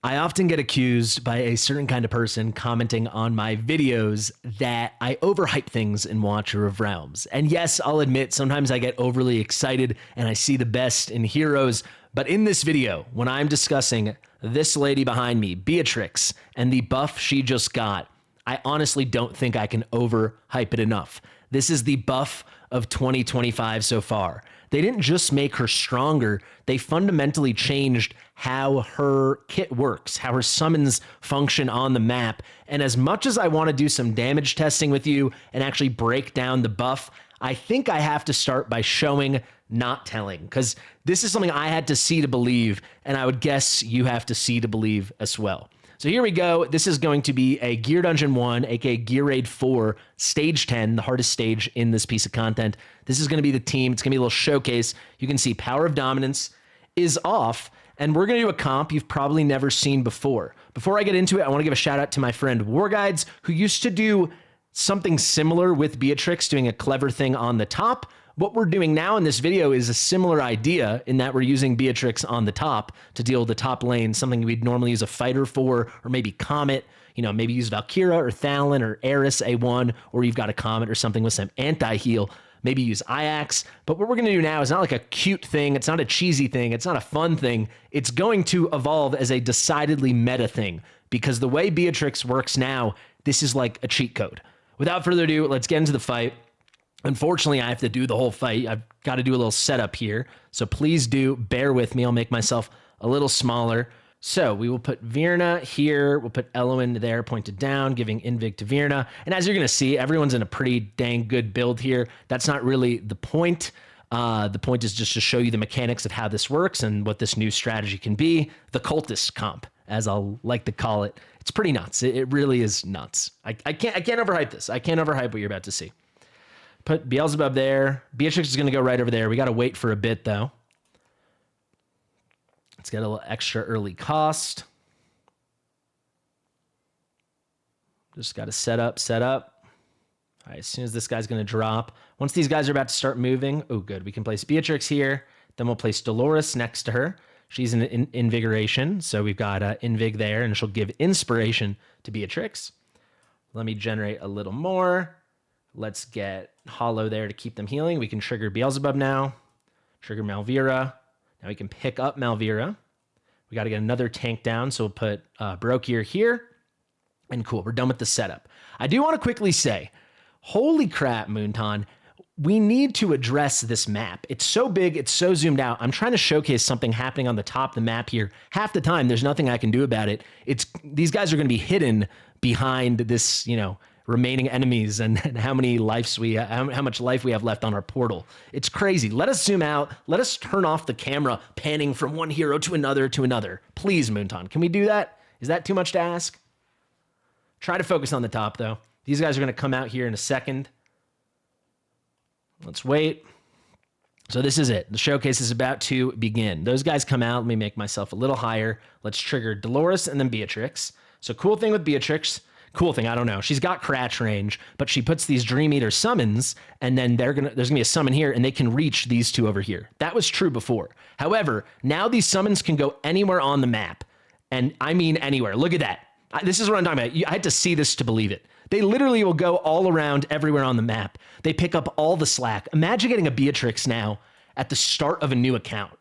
I often get accused by a certain kind of person commenting on my videos that I overhype things in Watcher of Realms. And yes, I'll admit sometimes I get overly excited and I see the best in heroes. But in this video, when I'm discussing this lady behind me, Beatrix, and the buff she just got, I honestly don't think I can overhype it enough. This is the buff of 2025 so far. They didn't just make her stronger, they fundamentally changed how her kit works, how her summons function on the map. And as much as I want to do some damage testing with you and actually break down the buff, I think I have to start by showing, not telling, because this is something I had to see to believe, and I would guess you have to see to believe as well. So here we go. This is going to be a Gear Dungeon 1, aka Gear Raid 4, Stage 10, the hardest stage in this piece of content. This is going to be the team. It's going to be a little showcase. You can see Power of Dominance is off, and we're going to do a comp you've probably never seen before. Before I get into it, I want to give a shout out to my friend War Guides, who used to do something similar with Beatrix, doing a clever thing on the top. What we're doing now in this video is a similar idea in that we're using Beatrix on the top to deal with the top lane, something we'd normally use a fighter for, or maybe Comet, you know, maybe use Valkyra or Thalon or Eris A1, or you've got a Comet or something with some anti-heal, maybe use Ajax. But what we're going to do now is not like a cute thing, it's not a cheesy thing, it's not a fun thing, it's going to evolve as a decidedly meta thing, because the way Beatrix works now, this is like a cheat code. Without further ado, let's get into the fight. Unfortunately, I have to do the whole fight. I've got to do a little setup here. So please do bear with me. I'll make myself a little smaller. So we will put Virna here. We'll put Eloin there, pointed down, giving Invig to Virna. And as you're going to see, everyone's in a pretty dang good build here. That's not really the point. The point is just to show you the mechanics of how this works and what this new strategy can be. The cultist comp, as I'll like to call it. It's pretty nuts. It really is nuts. I can't overhype this. I can't overhype what you're about to see. Put Beelzebub there. Beatrix is going to go right over there. We got to wait for a bit, though. Let's get a little extra early cost. Just got to set up. All right, as soon as this guy's going to drop. Once these guys are about to start moving, oh, good. We can place Beatrix here. Then we'll place Dolores next to her. She's in Invigoration, so we've got Invig there, and she'll give Inspiration to Beatrix. Let me generate a little more. Let's get Hollow there to keep them healing. We can trigger Beelzebub now. Trigger Malvira. Now we can pick up Malvira. We got to get another tank down, so we'll put Brokir here. And cool, we're done with the setup. I do want to quickly say, holy crap, Moonton, we need to address this map. It's so big, it's so zoomed out. I'm trying to showcase something happening on the top of the map here. Half the time, there's nothing I can do about it. These guys are going to be hidden behind this, you know, remaining enemies and how many lives how much life we have left on our portal. It's crazy. Let us zoom out. Let us turn off the camera, panning from one hero to another to another. Please, Moonton, can we do that? Is that too much to ask? Try to focus on the top, though. These guys are going to come out here in a second. Let's wait. So this is it. The showcase is about to begin. Those guys come out. Let me make myself a little higher. Let's trigger Dolores and then Beatrix. So cool thing with Beatrix, cool thing, I don't know. She's got Cratch range, but she puts these Dream Eater summons, and then there's gonna be a summon here, and they can reach these two over here. That was true before. However, now these summons can go anywhere on the map, and I mean anywhere. Look at that. This is what I'm talking about. I had to see this to believe it. They literally will go all around everywhere on the map. They pick up all the slack. Imagine getting a Beatrix now at the start of a new account.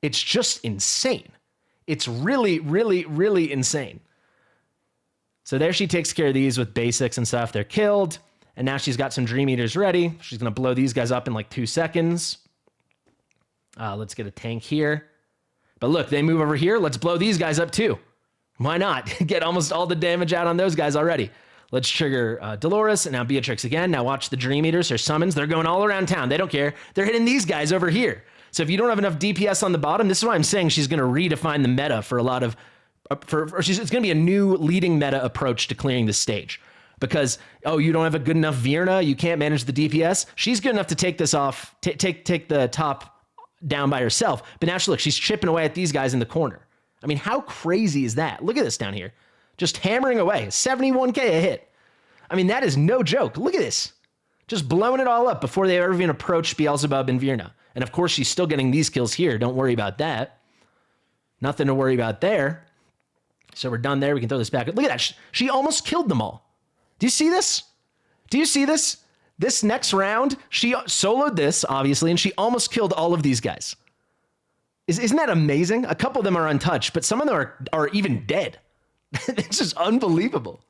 It's just insane. It's really, really, really insane. So there she takes care of these with basics and stuff. They're killed. And now she's got some Dream Eaters ready. She's going to blow these guys up in like 2 seconds. Let's get a tank here. But look, they move over here. Let's blow these guys up too. Why not? Get almost all the damage out on those guys already. Let's trigger Dolores and now Beatrix again. Now watch the Dream Eaters, her summons. They're going all around town. They don't care. They're hitting these guys over here. So if you don't have enough DPS on the bottom, this is why I'm saying she's going to redefine the meta for a lot of it's going to be a new leading meta approach to clearing the stage. Because, oh, you don't have a good enough Virna, you can't manage the DPS. She's good enough to take this off, take the top down by herself. But now she's chipping away at these guys in the corner. I mean, how crazy is that? Look at this down here. Just hammering away. 71k a hit. I mean, that is no joke. Look at this. Just blowing it all up before they ever even approach Beelzebub and Virna. And of course, she's still getting these kills here. Don't worry about that. Nothing to worry about there. So we're done there. We can throw this back. Look at that. She almost killed them all. Do you see this? Do you see this? This next round, she soloed this, obviously, and she almost killed all of these guys. Isn't that amazing? A couple of them are untouched, but some of them are even dead. It's just unbelievable.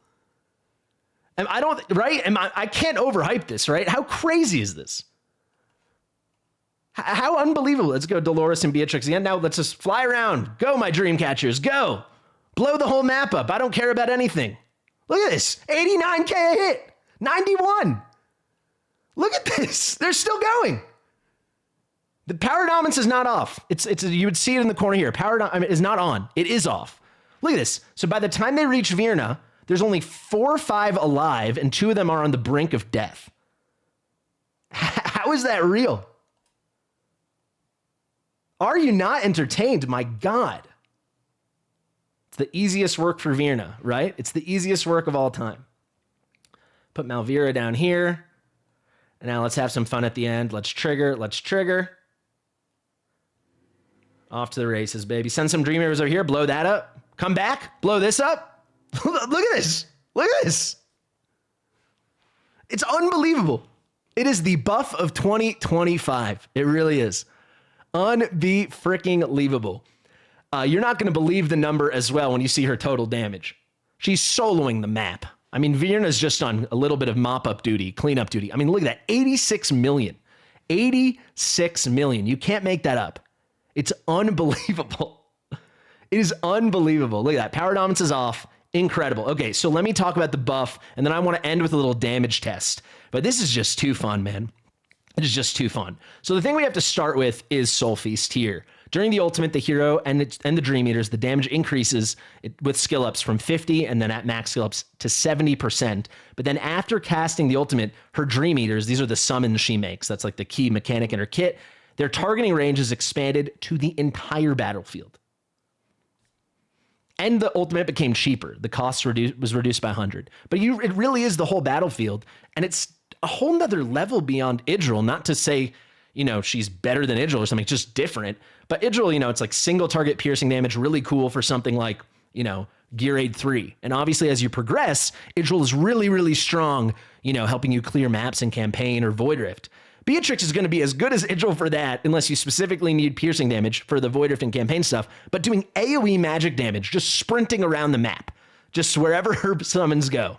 And I don't, right? And I can't overhype this, right? How crazy is this? How unbelievable. Let's go Dolores and Beatrix again. Now let's just fly around. Go, my dream catchers, go. Blow the whole map up. I don't care about anything. Look at this, 89K a hit, 91. Look at this, they're still going. The power dominance is not off. It's you would see it in the corner here. Power dominance is not on, it is off. Look at this. So by the time they reach Virna, there's only 4 or 5 alive and 2 of them are on the brink of death. How is that real? Are you not entertained? My God. It's the easiest work for Virna, right? It's the easiest work of all time. Put Malvira down here. And now let's have some fun at the end. Let's trigger. Off to the races, baby. Send some Dream Arrows over here. Blow that up. Come back. Blow this up. Look at this. Look at this. It's unbelievable. It is the buff of 2025. It really is. Unbe-freaking-lievable. You're not going to believe the number as well when you see her total damage. She's soloing the map. I mean, Virna's just on a little bit of mop-up duty, cleanup duty. I mean, look at that, 86 million. 86 million. You can't make that up. It's unbelievable. It is unbelievable. Look at that. Power dominance is off. Incredible. Okay, so let me talk about the buff, and then I want to end with a little damage test. But this is just too fun, man. It is just too fun. So the thing we have to start with is Soul Feast here. During the ultimate, the hero and the Dream Eaters, the damage increases with skill ups from 50 and then at max skill ups to 70%. But then after casting the ultimate, her Dream Eaters, these are the summons she makes. That's like the key mechanic in her kit. Their targeting range is expanded to the entire battlefield. And the ultimate became cheaper. The cost was reduced by 100. But it really is the whole battlefield. And it's a whole nother level beyond Idril. Not to say, you know, she's better than Idril or something, just different. But Idril, you know, it's like single target piercing damage, really cool for something like, you know, Gear Aid 3. And obviously as you progress, Idril is really, really strong, you know, helping you clear maps in campaign or Void Rift. Beatrix is going to be as good as Idril for that, unless you specifically need piercing damage for the Void Rift and campaign stuff, but doing AoE magic damage, just sprinting around the map, just wherever her summons go.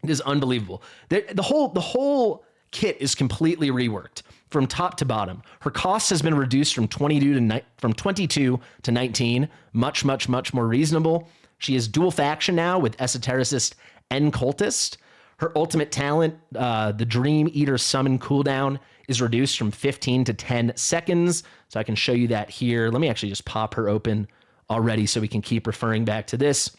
It is unbelievable. The whole kit is completely reworked from top to bottom. Her cost has been reduced from 22 to 19, much more reasonable. She is dual faction now with Esotericist and Cultist. Her ultimate talent, the Dream Eater summon cooldown, is reduced from 15 to 10 seconds. So I can show you that here. Let me actually just pop her open already so we can keep referring back to this.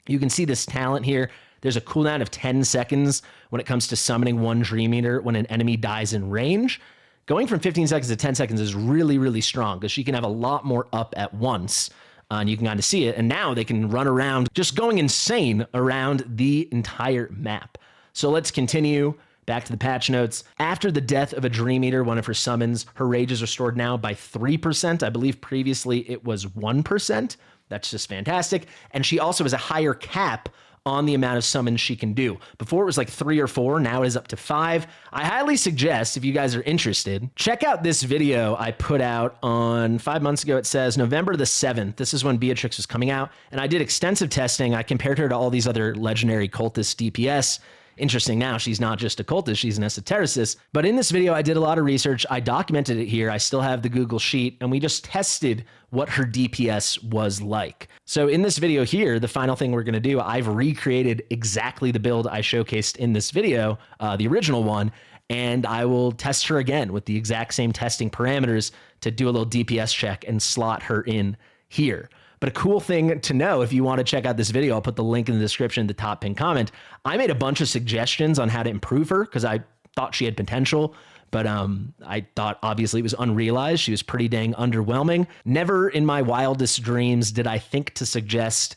You can see this talent here. There's a cooldown of 10 seconds when it comes to summoning one Dream Eater when an enemy dies in range. Going from 15 seconds to 10 seconds is really, really strong because she can have a lot more up at once. And you can kind of see it. And now they can run around just going insane around the entire map. So let's continue back to the patch notes. After the death of a Dream Eater, one of her summons, her rage is restored now by 3%. I believe previously it was 1%. That's just fantastic. And she also has a higher cap on the amount of summons she can do. Before it was like 3 or 4, now it is up to 5. I highly suggest, if you guys are interested, check out this video I put out on 5 months ago. It says November the 7th. This is when Beatrix was coming out, and I did extensive testing. I compared her to all these other legendary cultist DPS. Interesting now, she's not just a cultist, she's an esotericist. But in this video, I did a lot of research. I documented it here. I still have the Google Sheet, and we just tested what her DPS was like. So in this video here, the final thing we're going to do, I've recreated exactly the build I showcased in this video, the original one, and I will test her again with the exact same testing parameters to do a little DPS check and slot her in here. But a cool thing to know, if you want to check out this video, I'll put the link in the description, the top pinned comment. I made a bunch of suggestions on how to improve her because I thought she had potential, but I thought obviously it was unrealized. She was pretty dang underwhelming. Never in my wildest dreams did I think to suggest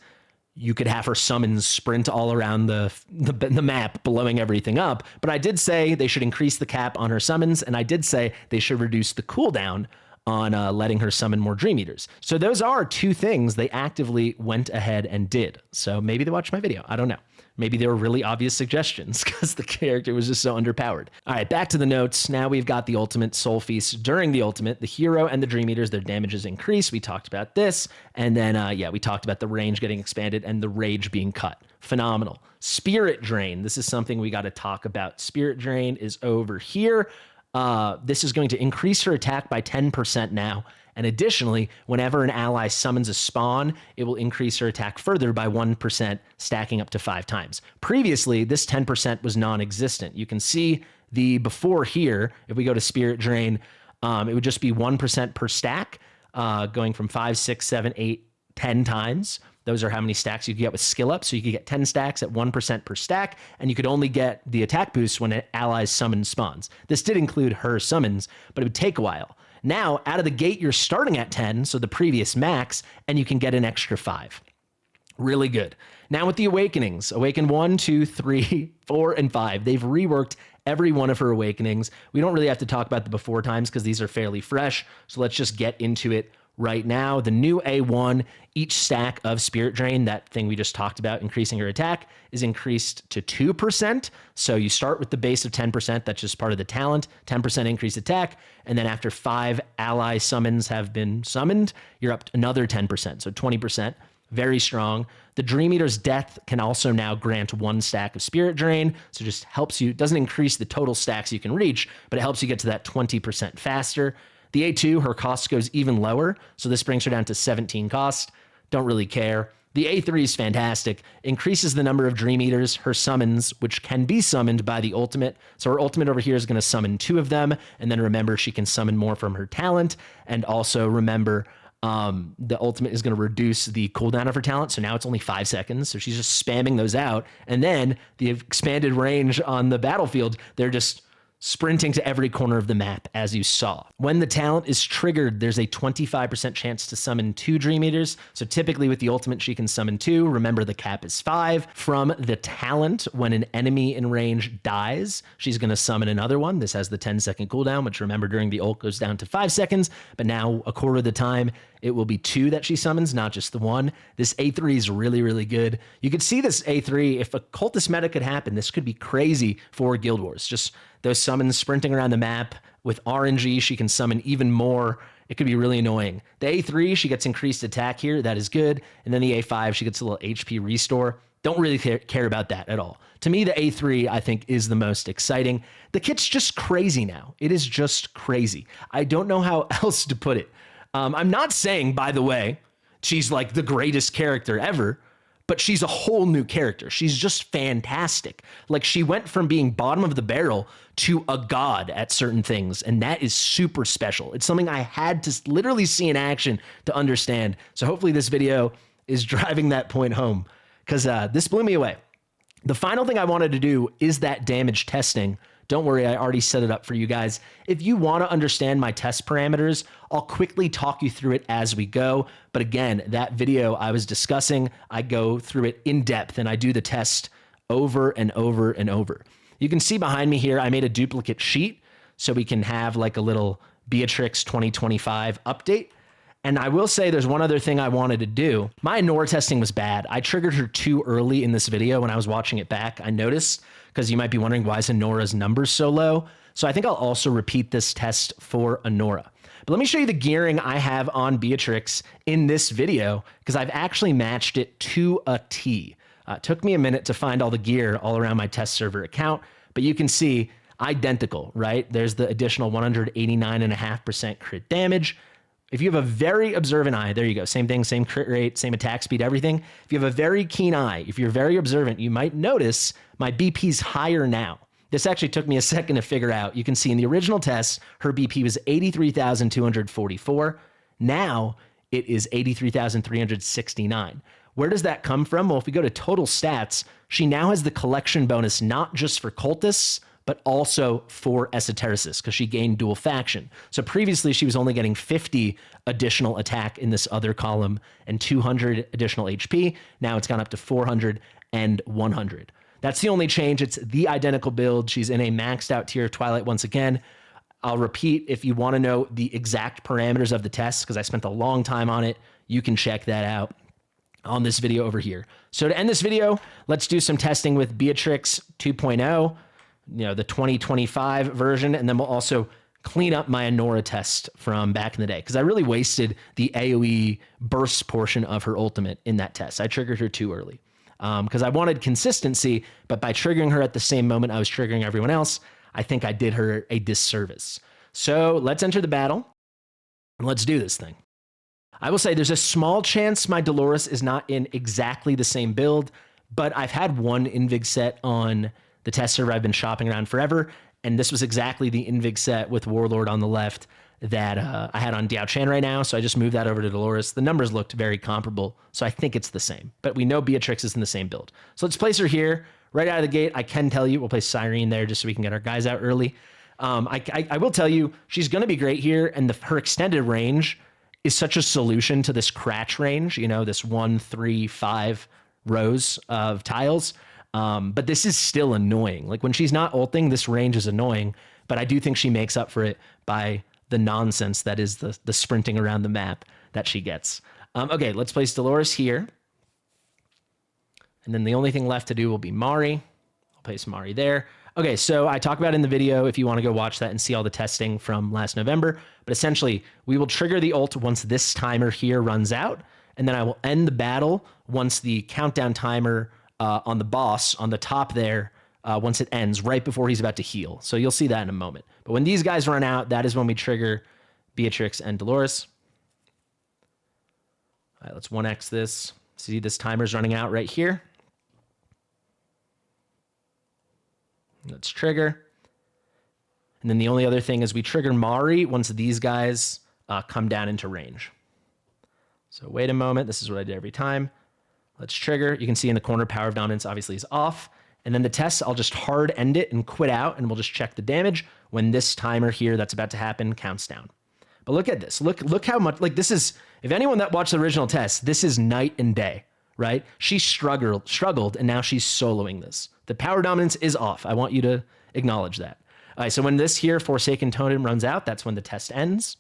you could have her summons sprint all around the map, blowing everything up. But I did say they should increase the cap on her summons, and I did say they should reduce the cooldown on letting her summon more Dream Eaters. So those are two things they actively went ahead and did. So maybe they watched my video. I don't know. Maybe they were really obvious suggestions because the character was just so underpowered. All right, back to the notes. Now we've got the ultimate Soul Feast. During the ultimate, the hero and the Dream Eaters, their damages increase. We talked about this. And then, yeah, we talked about the range getting expanded and the rage being cut. Phenomenal. Spirit Drain. This is something we got to talk about. Spirit Drain is over here. This is going to increase her attack by 10% now. And additionally, whenever an ally summons a spawn, it will increase her attack further by 1%, stacking up to 5 times. Previously, this 10% was non-existent. You can see the before here. If we go to Spirit Drain, it would just be 1% per stack, going from 5, 6, 7, 8, 10 times. Those are how many stacks you could get with skill up. So you could get 10 stacks at 1% per stack, and you could only get the attack boost when an ally's summon spawns. This did include her summons, but it would take a while. Now, out of the gate, you're starting at 10, so the previous max, and you can get an extra 5. Really good. Now with the Awakenings, Awaken 1, 2, 3, 4, and 5. They've reworked every one of her Awakenings. We don't really have to talk about the before times because these are fairly fresh, so let's just get into it right now. The new A1, each stack of Spirit Drain, that thing we just talked about, increasing her attack, is increased to 2%. So you start with the base of 10%, that's just part of the talent, 10% increased attack, and then after 5 ally summons have been summoned, you're up to another 10%, so 20%. Very strong. The Dream Eater's death can also now grant 1 stack of Spirit Drain, so just helps you, doesn't increase the total stacks you can reach, but it helps you get to that 20% faster. The A2, her cost goes even lower, so this brings her down to 17 cost. Don't really care. The A3 is fantastic. Increases the number of Dream Eaters, her summons, which can be summoned by the ultimate. So her ultimate over here is going to summon 2 of them, and then remember she can summon more from her talent, and also remember the ultimate is going to reduce the cooldown of her talent, so now it's only 5 seconds, so she's just spamming those out, and then the expanded range on the battlefield, they're just sprinting to every corner of the map, as you saw. When the talent is triggered, there's a 25% chance to summon 2 Dream Eaters. So typically with the ultimate, she can summon 2. Remember, the cap is 5. From the talent, when an enemy in range dies, she's going to summon another one. This has the 10-second cooldown, which remember during the ult goes down to 5 seconds, but now a quarter of the time, it will be 2 that she summons, not just the 1. This A3 is really, really good. You could see this A3, if a cultist meta could happen, this could be crazy for Guild Wars. Just those summons sprinting around the map. With RNG, she can summon even more. It could be really annoying. The A3, she gets increased attack here. That is good. And then the A5, she gets a little HP restore. Don't really care about that at all. To me, the A3, I think, is the most exciting. The kit's just crazy now. It is just crazy. I don't know how else to put it. I'm not saying, by the way, she's like the greatest character ever, but she's a whole new character. She's just fantastic. Like, she went from being bottom of the barrel to a god at certain things, and that is super special. It's something I had to literally see in action to understand. So hopefully this video is driving that point home, because this blew me away. The final thing I wanted to do is that damage testing. Don't worry, I already set it up for you guys. If you want to understand my test parameters, I'll quickly talk you through it as we go. But again, that video I was discussing, I go through it in depth and I do the test over and over and over. You can see behind me here, I made a duplicate sheet so we can have like a little Beatrix 2025 update. And I will say there's one other thing I wanted to do. My Nora testing was bad. I triggered her too early in this video when I was watching it back. I noticed, because you might be wondering, why is Nora's numbers so low? So I think I'll also repeat this test for Nora. But let me show you the gearing I have on Beatrix in this video, because I've actually matched it to a T. It took me a minute to find all the gear all around my test server account, but you can see identical, right? There's the additional 189.5% crit damage. If you have a very observant eye, there you go. Same thing, same crit rate, same attack speed, everything. If you have a very keen eye, if you're very observant, you might notice my BP's higher now. This actually took me a second to figure out. You can see in the original test, her BP was 83,244. Now it is 83,369. Where does that come from? Well, if we go to total stats, she now has the collection bonus, not just for cultists, but also for esotericists, because she gained dual faction. So previously she was only getting 50 additional attack in this other column and 200 additional HP. Now it's gone up to 400 and 100. That's the only change. It's the identical build. She's in a maxed out tier of Twilight once again. I'll repeat, if you want to know the exact parameters of the test, because I spent a long time on it, you can check that out on this video over here. So to end this video, let's do some testing with Beatrix 2.0, the 2025 version, and then we'll also clean up my Anora test from back in the day, because I really wasted the AoE burst portion of her ultimate in that test. I triggered her too early because I wanted consistency, but by triggering her at the same moment I was triggering everyone else, I think I did her a disservice. So let's enter the battle and let's do this thing. I will say there's a small chance my Dolores is not in exactly the same build, but I've had one Invig set on the test server I've been shopping around forever, and this was exactly the Invig set with Warlord on the left that I had on Diao Chan right now, so I just moved that over to Dolores. The numbers looked very comparable, so I think it's the same, but we know Beatrix is in the same build. So let's place her here. Right out of the gate, I can tell you, we'll place Cyrene there just so we can get our guys out early. I will tell you, she's going to be great here, and her extended range is such a solution to this cratch range, this 1, 3, 5 rows of tiles. But this is still annoying. Like when she's not ulting, this range is annoying, but I do think she makes up for it by the nonsense that is the sprinting around the map that she gets. Okay, let's place Dolores here. And then the only thing left to do will be Mari. I'll place Mari there. Okay, so I talk about in the video if you want to go watch that and see all the testing from last November. But essentially, we will trigger the ult once this timer here runs out, and then I will end the battle once the countdown timer on the boss on the top there, once it ends, right before he's about to heal. So you'll see that in a moment. But when these guys run out, that is when we trigger Beatrix and Dolores. All right, let's 1x this. See, this timer's running out right here. Let's trigger. And then the only other thing is we trigger Mari once these guys come down into range. So wait a moment. This is what I did every time. Let's trigger. You can see in the corner, Power of Dominance obviously is off. And then the test, I'll just hard end it and quit out, and we'll just check the damage when this timer here that's about to happen counts down. But look at this. Look how much, like this is, if anyone that watched the original test, this is night and day, right? She struggled, and now she's soloing this. The Power Dominance is off. I want you to acknowledge that. All right, so when this here Forsaken Totem runs out, that's when the test ends.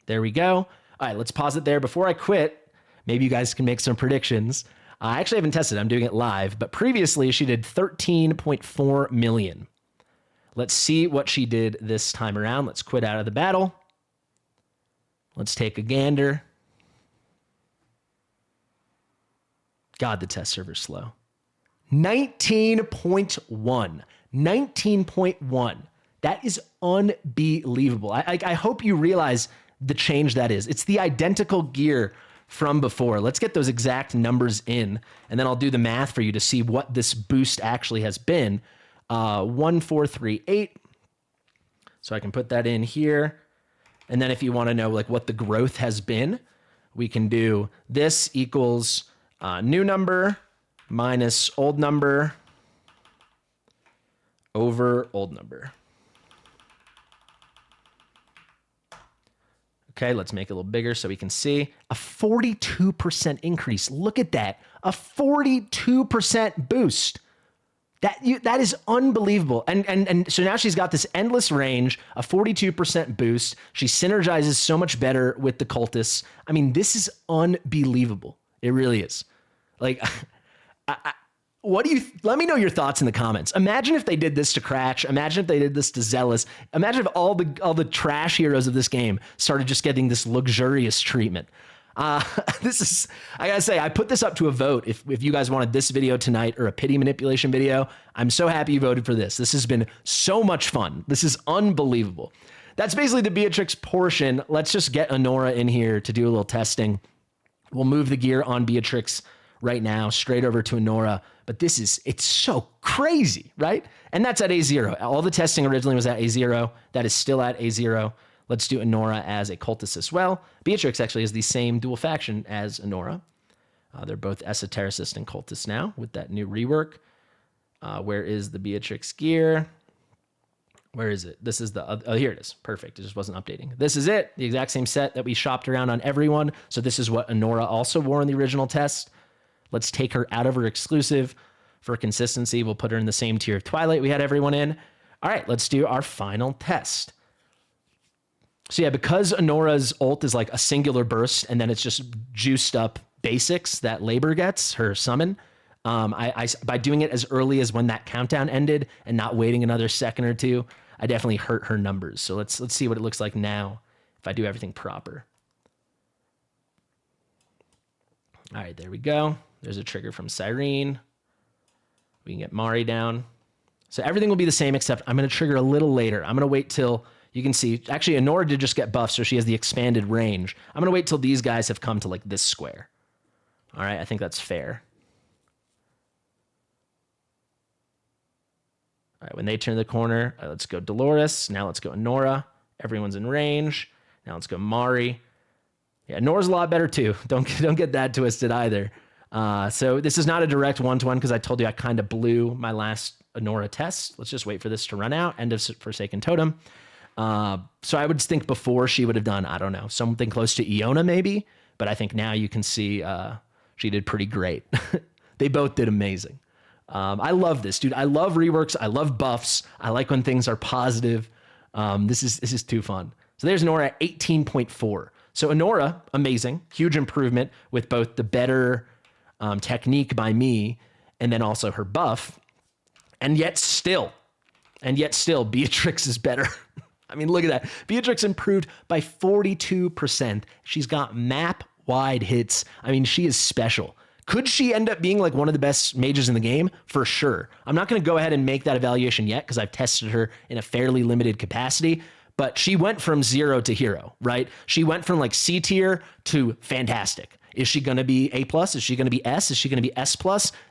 There we go. All right, let's pause it there. Before I quit, maybe you guys can make some predictions. I actually haven't tested. I'm doing it live, but previously she did 13.4 million. Let's see what she did this time around. Let's quit out of the battle. Let's take a gander. God, the test server's slow. 19.1. 19.1. That is unbelievable. I hope you realize the change that is. It's the identical gear from before. Let's get those exact numbers in, and then I'll do the math for you to see what this boost actually has been. 1438. So I can put that in here. And then if you want to know like what the growth has been, we can do this equals new number minus old number over old number. Okay, let's make it a little bigger so we can see. A 42% increase. Look at that. A 42% boost. That is unbelievable. And so now she's got this endless range, a 42% boost. She synergizes so much better with the cultists. I mean, this is unbelievable. It really is. Like, let me know your thoughts in the comments. Imagine if they did this to Cratch. Imagine if they did this to Zealous. Imagine if all the trash heroes of this game started just getting this luxurious treatment. This is, I gotta say, I put this up to a vote. If you guys wanted this video tonight or a pity manipulation video, I'm so happy you voted for this. This has been so much fun. This is unbelievable. That's basically the Beatrix portion. Let's just get Anora in here to do a little testing. We'll move the gear on Beatrix right now, straight over to Anora. But it's so crazy, right? And that's at A0. All the testing originally was at A0. That is still at A0. Let's do Anora as a cultist as well. Beatrix actually is the same dual faction as Anora. They're both esotericist and cultist now with that new rework. Where is the Beatrix gear? Where is it? This is oh, here it is. Perfect. It just wasn't updating. This is it. The exact same set that we shopped around on everyone. So this is what Anora also wore in the original test. Let's take her out of her exclusive for consistency. We'll put her in the same tier of Twilight we had everyone in. All right, let's do our final test. So yeah, because Anora's ult is like a singular burst and then it's just juiced up basics that Labor gets, her summon, by doing it as early as when that countdown ended and not waiting another second or two, I definitely hurt her numbers. So let's see what it looks like now if I do everything proper. All right, there we go. There's a trigger from Cyrene. We can get Mari down. So everything will be the same, except I'm going to trigger a little later. I'm going to wait till you can see. Actually, Anora did just get buffed, so she has the expanded range. I'm going to wait till these guys have come to like this square. All right, I think that's fair. All right, when they turn the corner, let's go Dolores. Now let's go Anora. Everyone's in range. Now let's go Mari. Yeah, Anora's a lot better too. Don't get that twisted either. So this is not a direct one-to-one because I told you I kind of blew my last Anora test. Let's just wait for this to run out. End of Forsaken Totem. So I would think before she would have done, I don't know, something close to Iona maybe. But I think now you can see she did pretty great. They both did amazing. I love this, dude. I love reworks. I love buffs. I like when things are positive. This is too fun. So there's Anora at 18.4. So Anora, amazing, huge improvement with both the better technique by me and then also her buff. And yet still, Beatrix is better. I mean, look at that. Beatrix improved by 42%. She's got map-wide hits. I mean, she is special. Could she end up being like one of the best mages in the game? For sure. I'm not going to go ahead and make that evaluation yet because I've tested her in a fairly limited capacity, but she went from 0 to hero, right? She went from like C tier to fantastic. Is she going to be A+? Is she going to be S? Is she going to be S+?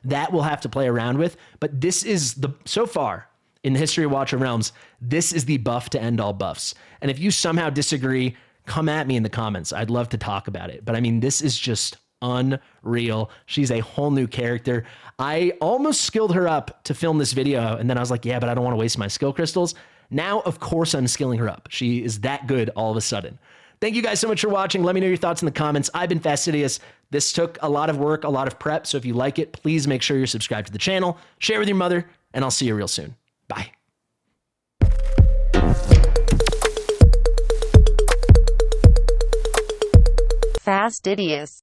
That we'll have to play around with. But this is so far in the history of Watch of Realms, this is the buff to end all buffs. And if you somehow disagree, come at me in the comments. I'd love to talk about it. But I mean, this is just unreal. She's a whole new character. I almost skilled her up to film this video. And then I was like, yeah, but I don't want to waste my skill crystals. Now, of course, I'm skilling her up. She is that good all of a sudden. Thank you guys so much for watching. Let me know your thoughts in the comments. I've been Fastidious. This took a lot of work, a lot of prep. So if you like it, please make sure you're subscribed to the channel, share with your mother, and I'll see you real soon. Bye. Fastidious.